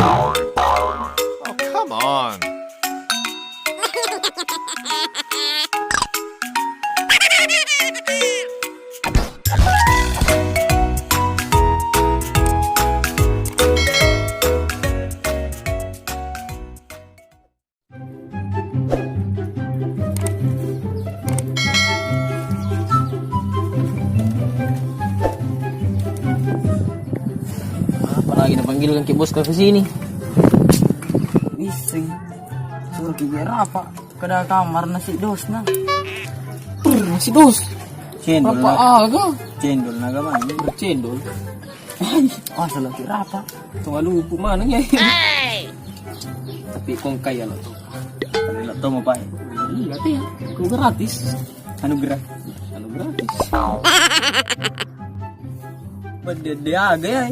Oh, come on. Apalagi napanggil kan bos ke sini. Istri suruh kira apa? Kada kamar nasi dos na. Nasi dos. Cendol Apa na. aga? Cendol na gaman. Cendol. Ah, salah kira apa? Tunga lupo mana ya? Tapi kung kaya lo to. Kalila to mo pa. Iya teh. Kung gratis. Ano gra? Ano gratis? Dia aga ya.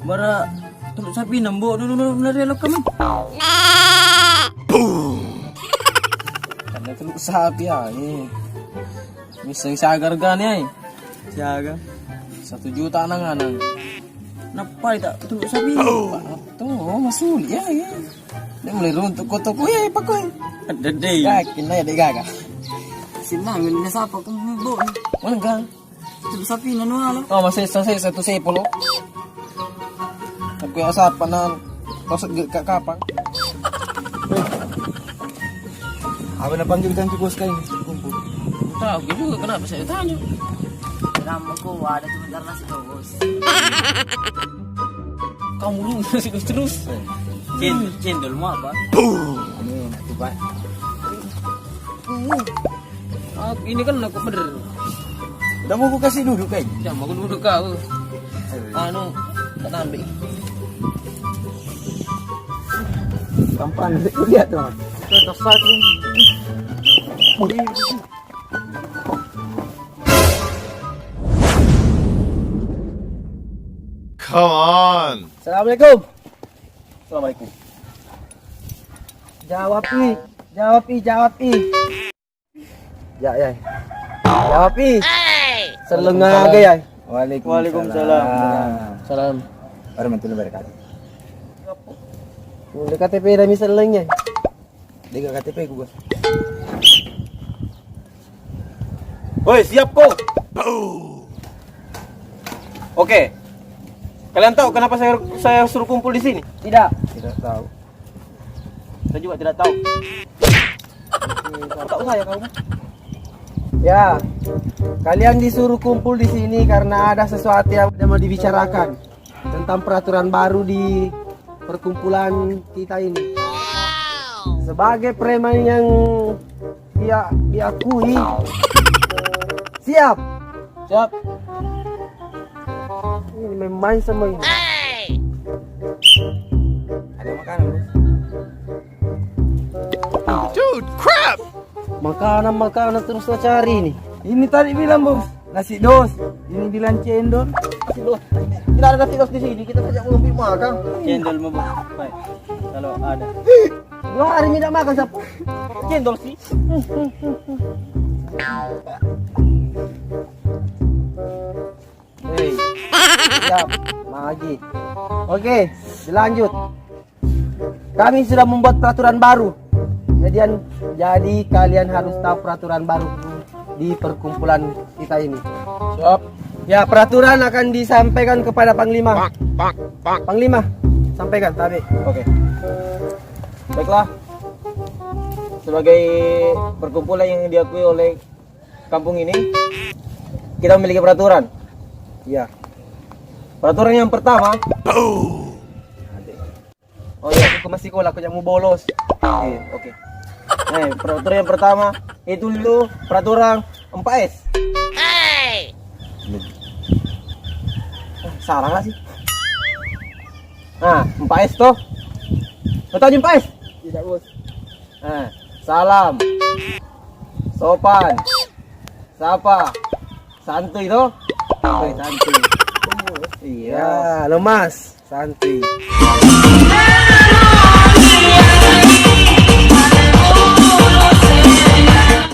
Bara tulog sabi nambo narelok kami. Karena tulog sabi ay. Misang sagar gani ay. Siaga. 1 juta na nga nang. Napay ta tulog sabi. Pato, masuli ay. Di mulai runtuk ko ya pakoy. Daday. Yakin na di gaga. Sinangin na sapa kung bo. Walang gang. Tulog sabi na nuhala. Oh, masay sa to sepolo. Ako yung asapan na tosag kakapang. Ako na panggil kan si boss kayo. Tahu juga kenapa saya tanya. Nama ko ada sebentar na si boss. Kamu lu masih terus. Cendol mo apa? Ano yun? Diba? Ini kan aku bener. Udah mau ko kasi duduk kayo. Jangan mau duduk kau. Anu, tak ambil. Kampan ko lihat tuh. Terus satu. Come on. Assalamualaikum. Assalamualaikum. Jawab pi. Jawab pi. Ya. Jawab pi. Selenga ga ya. Waalaikumsalam. Salam. Warahmatullahi wabarakatuh. Udah KTP dah misalnya. Dia KTP gua. Woi, siap kok. Oke. Kalian tahu kenapa saya suruh kumpul di sini? Tidak tahu. Saya juga tidak tahu. Tahu saya kamu? Ya. Kalian disuruh kumpul di sini karena ada sesuatu yang mau dibicarakan tentang peraturan baru di perkumpulan kita ini. Sebagai preman yang diakui. Siap. Ini main sama ini. Ada makanan, Bos. Dude, crap! Makanan terus saya cari nih. Ini tadi bilang, Bos, nasi dos. Ini bilang cendol. Nasi dos. Tidak ada nasi dos di sini. Kita saja belum makan. Cendol mau, Bos. Baik. Kalau ada. 2 hari tidak makan siapa? Cendol sih. Hei. Siap, Magi. Oke, dilanjut. Kami sudah membuat peraturan baru. Jadi kalian harus tahu peraturan baru di perkumpulan kita ini. Siap. Ya, peraturan akan disampaikan kepada Panglima. Panglima, sampaikan tadi. Oke. Baiklah. Sebagai perkumpulan yang diakui oleh kampung ini, kita memiliki peraturan. Ya. Peraturan yang pertama. Oh iya, aku masih sekolah, aku mau bolos. Oke. Peraturan yang pertama itu dulu peraturan 4S. Salah nggak sih? Nah, 4S toh. Lo tahu 4S? Tidak, Bos. Nah, salam, sopan, sapa, santuy toh. Oke, santuy. Iya, lemas, santuy.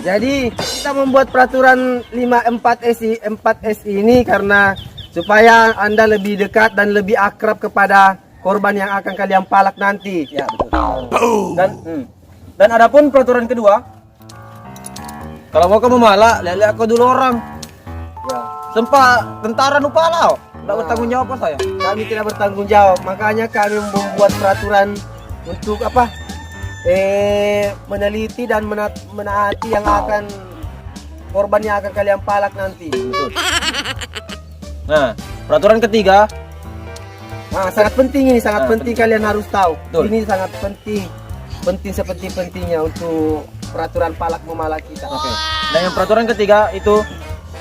Jadi kita membuat peraturan 4S ini karena supaya Anda lebih dekat dan lebih akrab kepada korban yang akan kalian palak nanti. Ya, betul. Dan adapun peraturan kedua, kalau mau kamu malak, lihat aku dulu orang. Ya. Sempat tentara nu palau. Tidak bertanggung jawab apa saya? Kami tidak bertanggung jawab, makanya kami membuat peraturan untuk apa? Meneliti dan menaati yang akan korban yang akan kalian palak nanti. Betul. Nah, peraturan ketiga, Nah, sangat penting ini, sangat penting kalian harus tahu. Betul. Ini sangat penting, penting seperti pentingnya untuk peraturan palak memalak kita. oke. Dan yang peraturan ketiga itu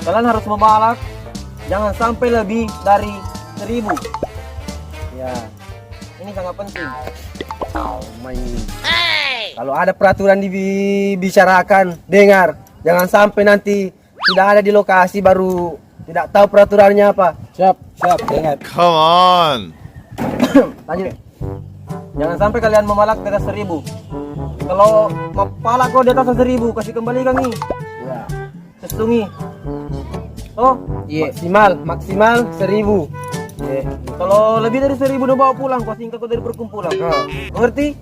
kalian harus memalak jangan sampai lebih dari 1000. Ya. Ini sangat penting. Kalau ada peraturan dibicarakan, dengar. Jangan sampai nanti sudah ada di lokasi baru tidak tahu peraturannya apa. Siap, ingat. Come on. Lanjut. Jangan sampai kalian memalak di atas 1000. Kalau mapalak kau di atas 1000, kasih kembali kami. Ya. Sesungi. Oh, Maksimal 1000. kalau lebih dari 1000 udah bawa pulang, kau singkat kau dari perkumpulan. Mengerti?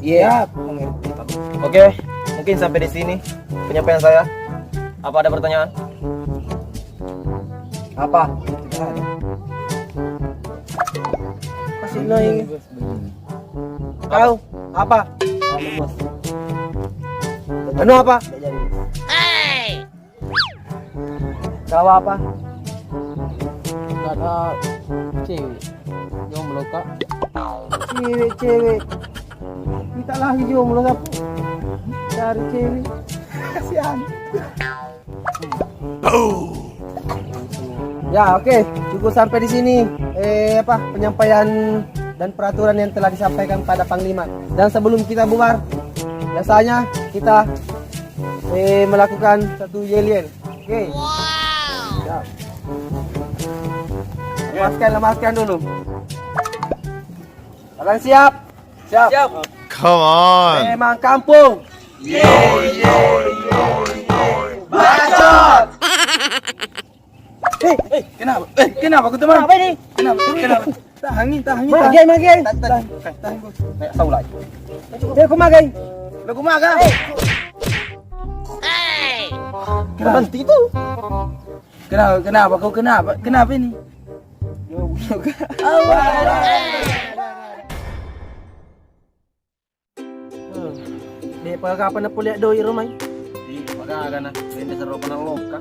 Iya. Oke, mungkin sampai di sini penyampaian saya. Apa ada pertanyaan? Apa? Masih naik. Kau apa? Anu apa? Kau apa? Ada cewek jomblo kak. Cewek. Kita lagi jomblo apa? Cari cewek. Kasihan. Ya, oke. Cukup sampai di sini. Penyampaian dan peraturan yang telah disampaikan pada Panglima. Dan sebelum kita bubar, biasanya kita melakukan satu yel-yel. Oke. Siap. Lemaskan dulu. Kalian siap? Siap. Come on. Memang kampung. Bacot. Kenapa aku teman? Apa ini? Kenapa? Tahan. Tahan. Kayak tahu lagi. Dia kumagai. Lagu maga. Berhenti itu. Kenapa? Kau kenapa? Kenapa ini? Dia kapan na puliak doi rumah? Di magaga na. Hindi sa ropa ng loka.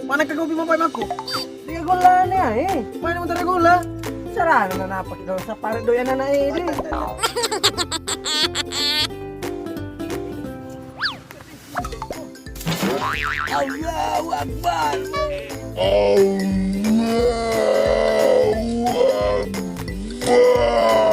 Mana ka gubi mo pa ako? Di gula niya eh. Mana mo tara gula? Sarang na napak daw sa pare doyan na eh. Allahu Akbar. Allahu Akbar.